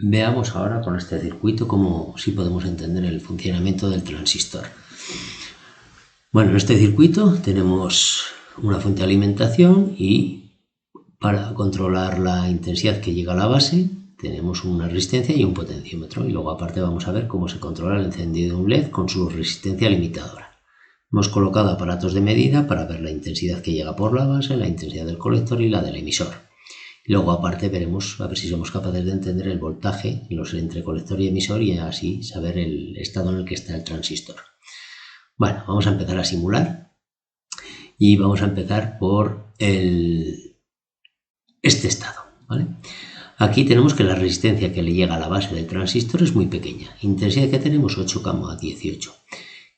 Veamos ahora con este circuito cómo sí podemos entender el funcionamiento del transistor. Bueno, en este circuito tenemos una fuente de alimentación y para controlar la intensidad que llega a la base tenemos una resistencia y un potenciómetro, y luego aparte vamos a ver cómo se controla el encendido de un LED con su resistencia limitadora. Hemos colocado aparatos de medida para ver la intensidad que llega por la base, la intensidad del colector y la del emisor. Luego aparte veremos a ver si somos capaces de entender el voltaje entre colector y emisor y así saber el estado en el que está el transistor. Bueno, vamos a empezar a simular y vamos a empezar por este estado, ¿vale? Aquí tenemos que la resistencia que le llega a la base del transistor es muy pequeña. Intensidad que tenemos 8,18.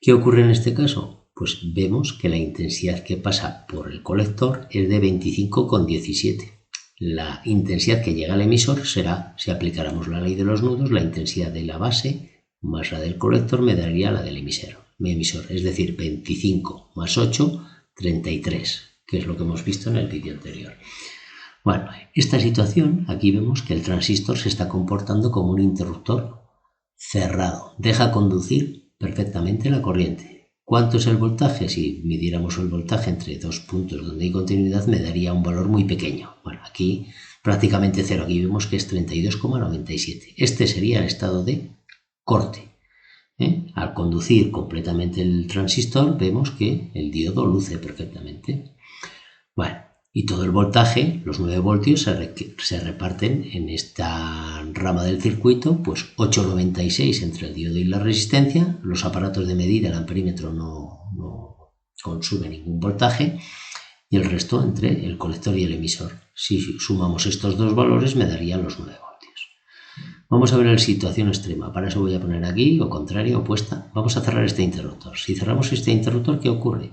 ¿Qué ocurre en este caso? Pues vemos que la intensidad que pasa por el colector es de 25,17. La intensidad que llega al emisor será, si aplicáramos la ley de los nudos, la intensidad de la base más la del colector me daría la del emisor. Es decir, 25 más 8, 33, que es lo que hemos visto en el vídeo anterior. Bueno, esta situación, aquí vemos que el transistor se está comportando como un interruptor cerrado. Deja conducir perfectamente la corriente. ¿Cuánto es el voltaje? Si midiéramos el voltaje entre dos puntos donde hay continuidad, me daría un valor muy pequeño. Bueno, aquí prácticamente cero. Aquí vemos que es 32,97. Este sería el estado de corte. Al conducir completamente el transistor, vemos que el diodo luce perfectamente. Bueno, y todo el voltaje, los 9 voltios, se reparten en esta rama del circuito, pues 8,96 entre el diodo y la resistencia. Los aparatos de medida, el amperímetro, no consume ningún voltaje, y el resto entre el colector y el emisor. Si sumamos estos dos valores me darían los 9 voltios. Vamos a ver la situación extrema. Para eso voy a poner aquí, o contraria, opuesta. Vamos a cerrar este interruptor. Si cerramos este interruptor, ¿qué ocurre?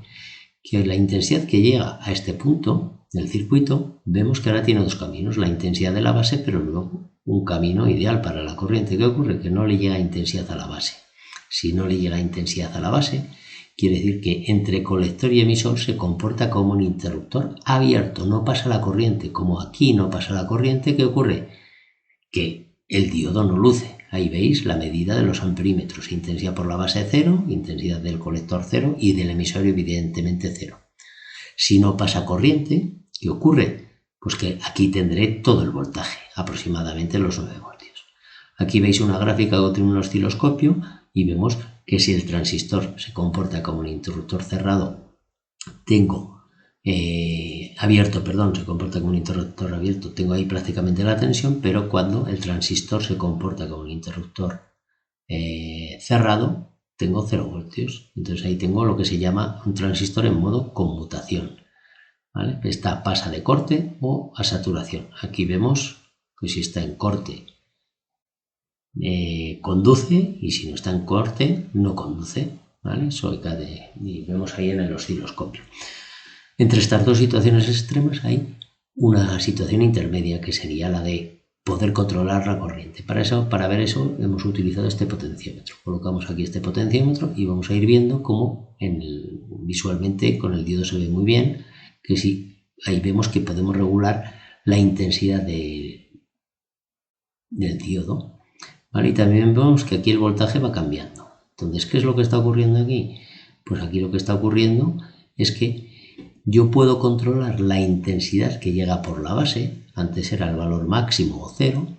Que la intensidad que llega a este punto del circuito, vemos que ahora tiene dos caminos, la intensidad de la base, pero luego un camino ideal para la corriente. ¿Qué ocurre? Que no le llega intensidad a la base. Si no le llega intensidad a la base, quiere decir que entre colector y emisor se comporta como un interruptor abierto, no pasa la corriente. Como aquí no pasa la corriente, ¿qué ocurre? Que el diodo no luce. Ahí veis la medida de los amperímetros, intensidad por la base 0, intensidad del colector 0 y del emisor evidentemente 0. Si no pasa corriente, ¿qué ocurre? Pues que aquí tendré todo el voltaje, aproximadamente los 9 voltios. Aquí veis una gráfica de un osciloscopio y vemos que si el transistor se comporta como un interruptor cerrado, se comporta como un interruptor abierto, tengo ahí prácticamente la tensión, pero cuando el transistor se comporta como un interruptor cerrado, tengo 0 voltios. Entonces ahí tengo lo que se llama un transistor en modo conmutación, ¿vale? Esta pasa de corte o a saturación. Aquí vemos que si está en corte conduce, y si no está en corte no conduce, ¿vale? Y vemos ahí en el osciloscopio. Entre estas dos situaciones extremas hay una situación intermedia que sería la de poder controlar la corriente. Para ver eso hemos utilizado este potenciómetro. Colocamos aquí este potenciómetro y vamos a ir viendo cómo visualmente con el diodo se ve muy bien, que sí, ahí vemos que podemos regular la intensidad del diodo, ¿vale? Y también vemos que aquí el voltaje va cambiando. Entonces, ¿qué es lo que está ocurriendo aquí? Pues aquí lo que está ocurriendo es que yo puedo controlar la intensidad que llega por la base. Antes era el valor máximo o 0,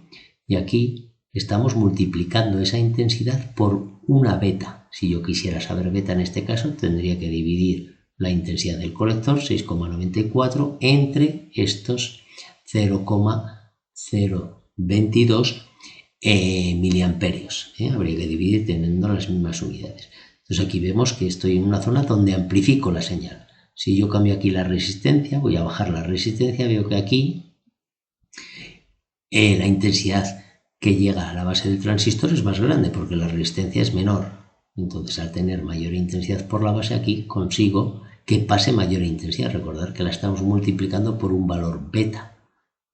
y aquí estamos multiplicando esa intensidad por una beta. Si yo quisiera saber beta en este caso, tendría que dividir la intensidad del colector, 6,94, entre estos 0,022 miliamperios. Habría que dividir teniendo las mismas unidades. Entonces aquí vemos que estoy en una zona donde amplifico la señal. Si yo cambio aquí la resistencia, voy a bajar la resistencia, veo que aquí la intensidad que llega a la base del transistor es más grande porque la resistencia es menor. Entonces, al tener mayor intensidad por la base, aquí consigo que pase mayor intensidad. Recordad que la estamos multiplicando por un valor beta.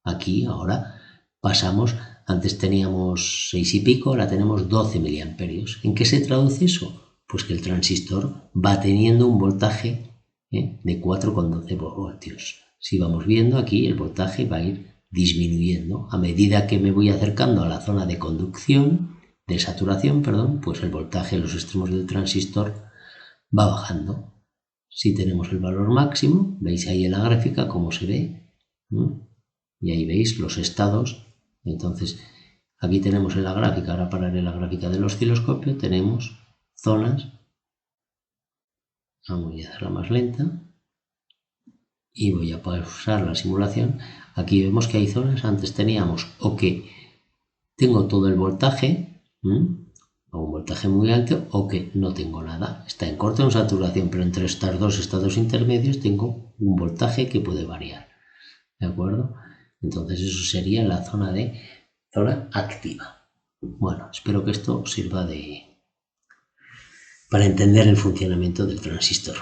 Aquí ahora pasamos, antes teníamos 6 y pico, ahora tenemos 12 miliamperios. ¿En qué se traduce eso? Pues que el transistor va teniendo un voltaje de 4,12 voltios. Si vamos viendo aquí, el voltaje va a ir disminuyendo. A medida que me voy acercando a la zona de conducción, de saturación, perdón, pues el voltaje en los extremos del transistor va bajando. Si tenemos el valor máximo, veis ahí en la gráfica cómo se ve, ¿no? Y ahí veis los estados. Entonces, aquí tenemos en la gráfica, ahora pararé la gráfica del osciloscopio, tenemos zonas. Voy a hacerla más lenta y voy a pausar la simulación. Aquí vemos que hay zonas, antes teníamos o que tengo todo el voltaje, o un voltaje muy alto, o que no tengo nada. Está en corte o en saturación, pero entre estos dos estados intermedios tengo un voltaje que puede variar. ¿De acuerdo? Entonces eso sería la zona activa. Bueno, espero que esto sirva para entender el funcionamiento del transistor.